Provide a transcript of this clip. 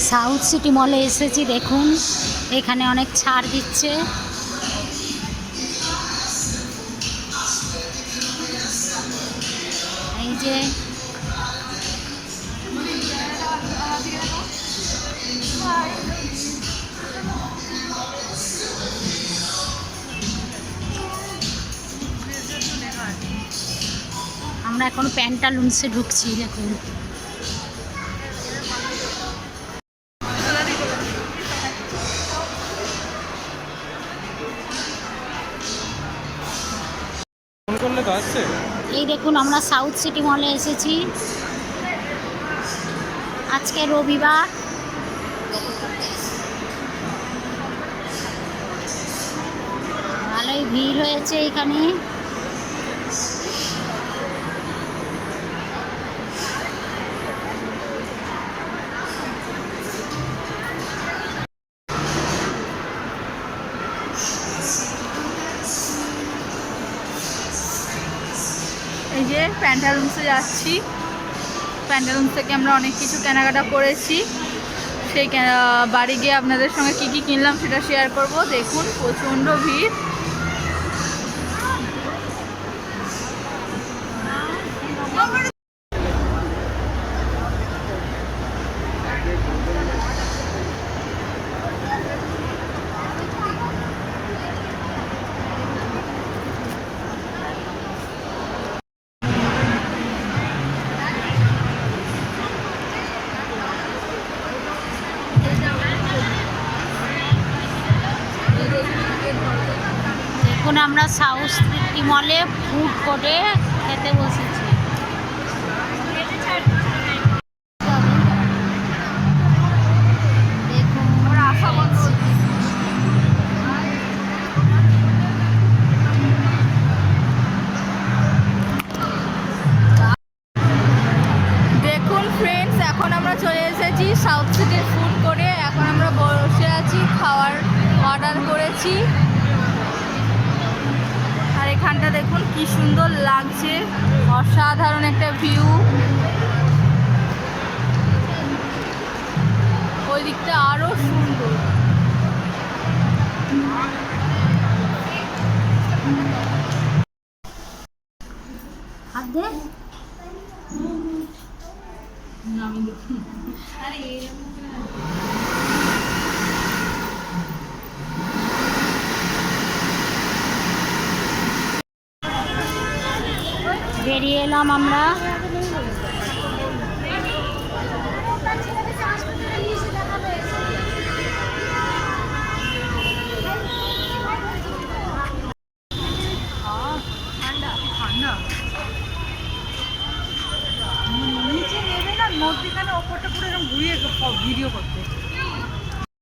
South city মলে এসেছি, দেখুন এখানে অনেক ছাড় দিচ্ছে। এই যে আমরা এখন প্যান্টালুন্সে ঢুকছি, দেখুন। এই দেখুন আমরা সাউথ সিটি মলে এসেছি, আজকে রবিবার। ভালোই ভিড় হয়েছে এখানে। এই যে প্যান্টালুন্সে যাচ্ছি, প্যান্টালুন্স থেকে আমরা অনেক কিছু কেনাকাটা করেছি। সেই বাড়ি গিয়ে আপনাদের সঙ্গে কি কি কিনলাম সেটা শেয়ার করব। দেখুন প্রচণ্ড ভিড়। দেখুন আমরা সাউথ সিটি মলে ফুড কোর্টে খেতে বসেছি। দেখুন ফ্রেন্ডস, এখন আমরা চলে এসেছি সাউথ সিটির ফুড কোর্টে। এখন আমরা বসে আছি, খাওয়ার অর্ডার করেছি। আর এখানটা দেখুন কি সুন্দর লাগছে, অসাধারণ একটা ভিউ। ওই দিকটা আরো সুন্দর। হাত দে। বেরিয়ে এলাম আমরা। ঠান্ডা ঠান্ডা নিচে নেবে না, মধ্যখানে ওপরটা পুরো এরকম ঘুরিয়ে ভিডিও করতে।